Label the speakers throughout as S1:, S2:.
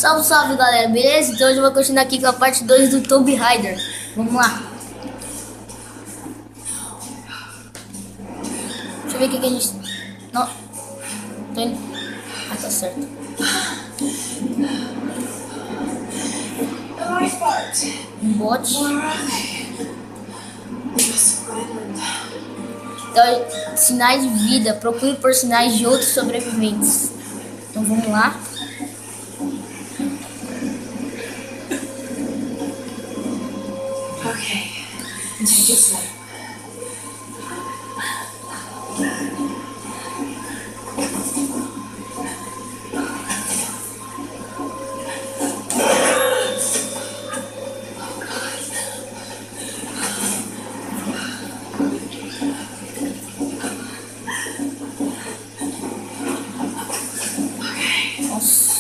S1: Salve, salve galera, beleza? Então hoje eu vou continuar aqui com a parte 2 do Tomb Raider. Vamos lá. Deixa eu ver o que a gente... Não. Tô indo... Ah, tá certo. Um bote. Então, sinais de vida. Procure por sinais de outros sobreviventes. Então vamos lá.
S2: Okay, take it slow.
S1: Nossa.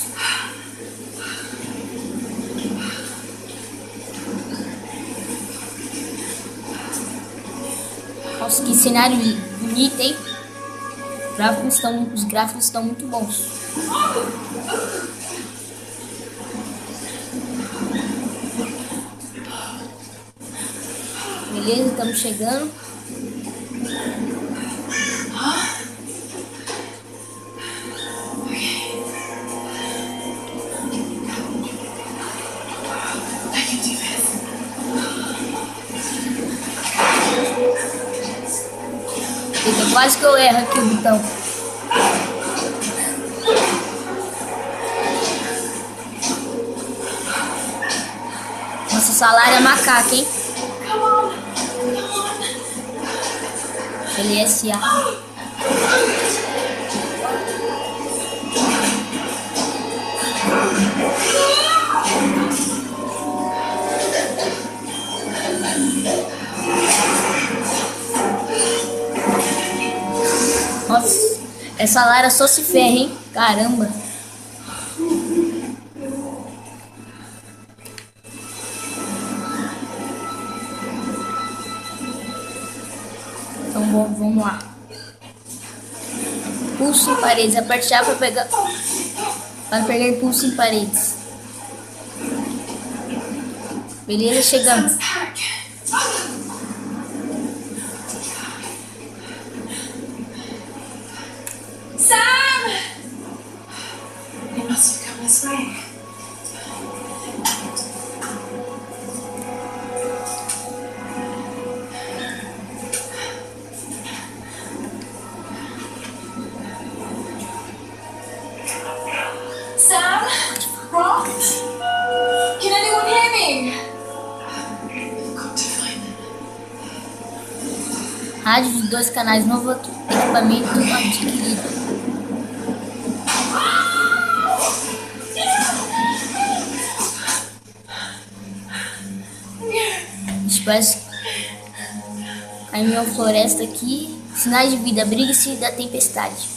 S1: Nossa, que cenário bonito, hein? Os gráficos estão muito bons. Beleza, estamos chegando. Eita, quase que eu erro aqui o botão. Nossa, salário é macaca, hein? LSA. Nossa, essa Lara só se ferra, hein? Caramba. Então vamos lá. Pulso em paredes. Aperte A para pegar impulso em paredes. Beleza, chegamos.
S2: Sam! You must have come this way. Sam? Rock? Can anyone hear me? I've got to find them.
S1: Rádio de 2 canais, novo equipamento adquirido. Parece caminhão Floresta aqui. Sinais de vida, abrigue-se da tempestade.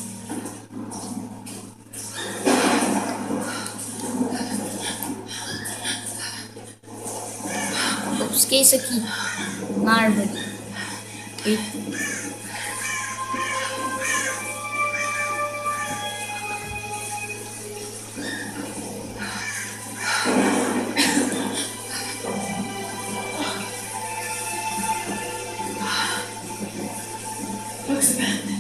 S1: Eu busquei isso aqui na árvore. Eita.
S2: Looks abandoned.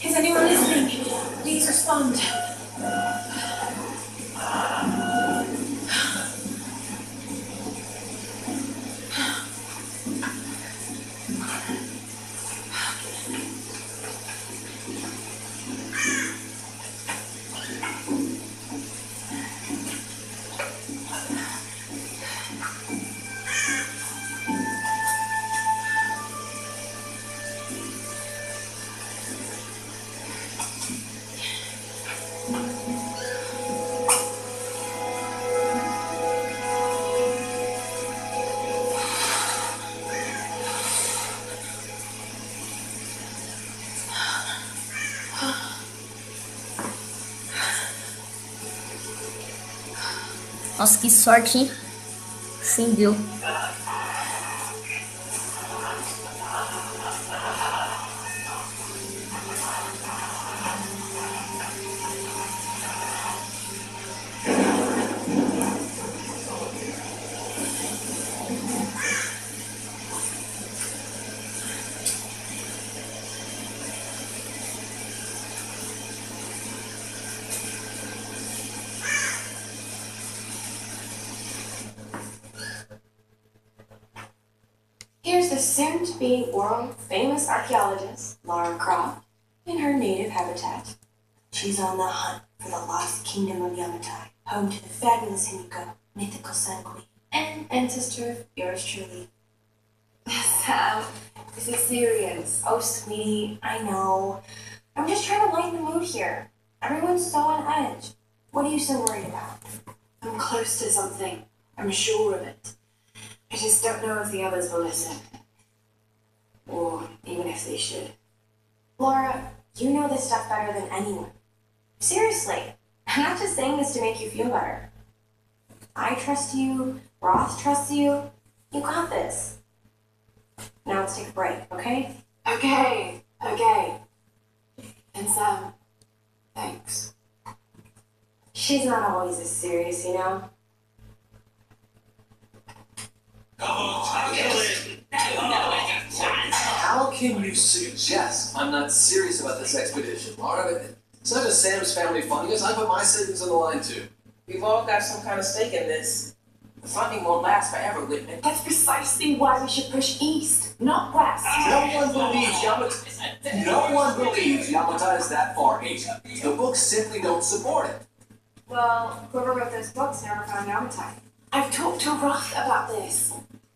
S2: Is anyone listening? Please respond.
S1: Nossa, que sorte, hein? Acendeu.
S2: Here's the soon-to-be world-famous archaeologist, Lara Croft, in her native habitat. She's on the hunt for the lost kingdom of Yamatai, home to the fabulous Himiko, mythical sun queen, and ancestor of yours truly. Sam, this is serious. Oh, sweetie, I know. I'm just trying to lighten the mood here. Everyone's so on edge. What are you so worried about? I'm close to something. I'm sure of it. I just don't know if the others will listen. Or even if they should. Laura, you know this stuff better than anyone. Seriously, I'm not just saying this to make you feel better. I trust you, Roth trusts you. You got this. Now let's take a break, okay? Okay. And Sam, thanks. She's not always this serious, you know?
S3: How can you suggest I'm not serious about this expedition, Laura? It's not just Sam's family funding us. I put my savings on the line too.
S4: We've all got some kind of stake in this. The funding won't last forever, Whitman.
S2: That's precisely why we should push east, not west.
S3: No one believes Yamatai is that far east. The books simply don't support it.
S2: Well, whoever wrote those books never found Yamatai. I've talked to Roth about this.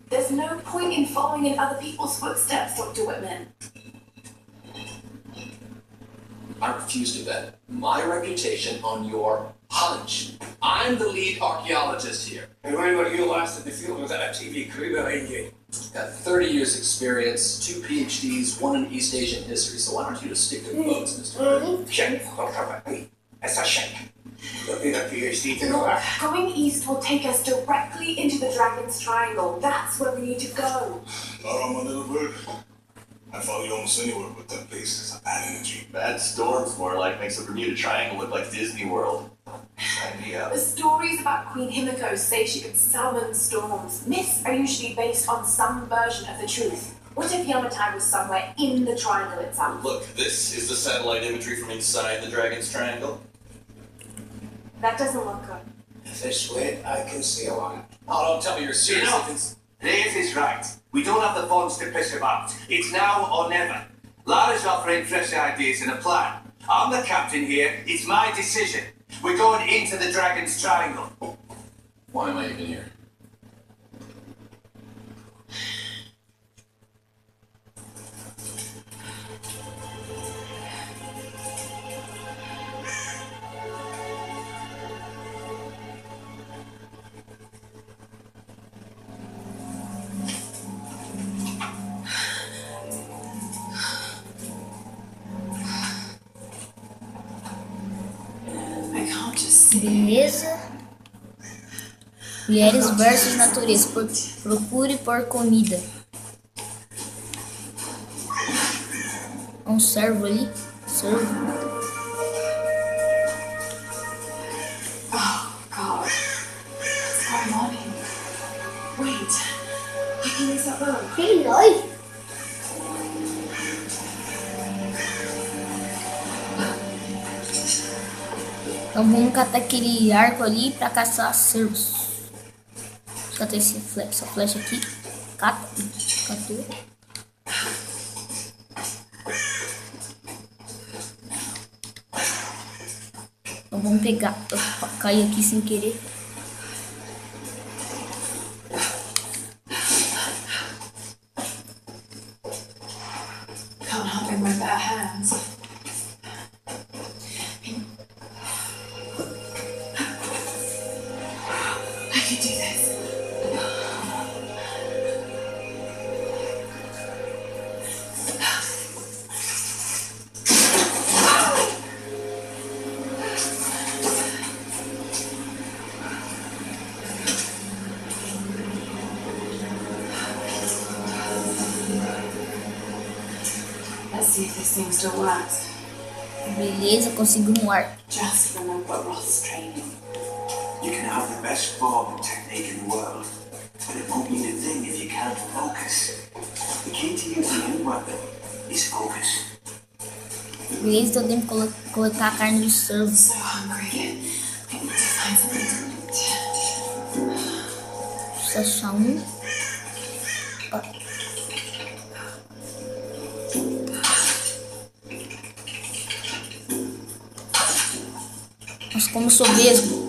S2: There's no point in following in other people's footsteps, Dr. Whitman.
S3: I refuse to bet my reputation on your hunch. I'm the lead archaeologist here.
S5: And when were you last in the field with that TV crew behind you?
S3: Got 30 years experience, 2 PhDs, 1 in East Asian history, so why don't you just stick to boats, Mr.
S5: Shake, don't come at me. That's a shake. Don't need a PhD to know that.
S2: Going east will take us directly into the Dragon's Triangle. That's where we need to go.
S6: Not on my little bird. I follow you almost anywhere, but that place is a bad energy.
S7: Bad storms, more like, makes the Bermuda Triangle look like Disney World. Sign me up.
S2: The stories about Queen Himiko say she could summon storms. Myths are usually based on some version of the truth. What if Yamatai was somewhere in the triangle itself?
S7: Look, this is the satellite imagery from inside the Dragon's Triangle.
S2: That doesn't look good.
S5: This way, I can see a lot.
S3: Oh, don't tell me you're serious.
S5: Reyes is right. We don't have the funds to piss him out. It's now or never. Lara's offering fresh ideas and a plan. I'm the captain here. It's my decision. We're going into the Dragon's Triangle.
S3: Why am I even here?
S1: Beleza. Mulheres versus natureza. Procure por comida. Um servo ali. Servo.
S2: Oh, God. What's going on here? Wait. Looking this up early.
S1: Hey, oi. Então vamos catar aquele arco ali pra caçar cervos. Deixa eu catar essa flecha aqui. Cata. Catou. Então vamos pegar. Opa, caiu aqui sem querer.
S2: Can't help him with their hands. I can do this. Seems to work.
S1: Beleza, consegui um arco.
S2: Just remember Roth's training.
S5: You can have the best form and technique in the world, but it won't mean a thing if you can't focus. The key to using any weapon is focus.
S1: Beleza, então eu tenho que coletar a carne de cervo.
S2: So hungry. I need to find something to eat.
S1: Deixa eu achar um. Ó. Nossa, como eu sou mesmo.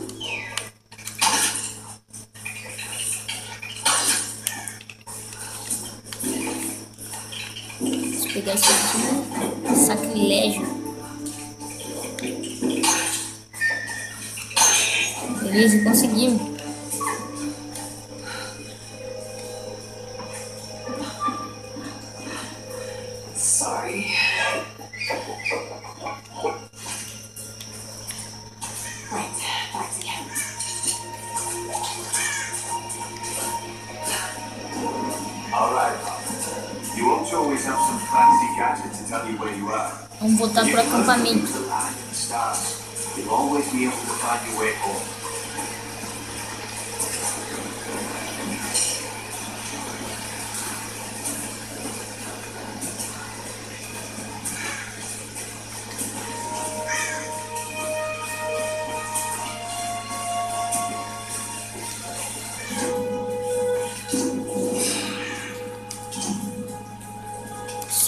S1: Vou pegar isso aqui. Sacrilégio. Beleza, conseguimos.
S2: Sorry. Right, back to camp.
S5: All right, you won't always have some fancy gadget to tell you where you are.
S1: Vamos voltar pro acampamento.
S5: The land and the stars. You'll always be able to find your way home.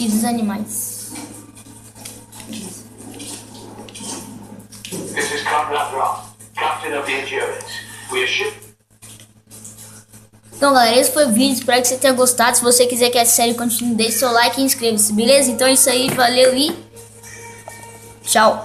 S1: Dos animais.
S5: This is Conrad Roth, captain of the Endurance. We are ship.
S1: Então, galera, esse foi o vídeo. Espero que você tenha gostado. Se você quiser que a série continue, deixe seu like e inscreva-se, beleza? Então é isso aí. Valeu e tchau.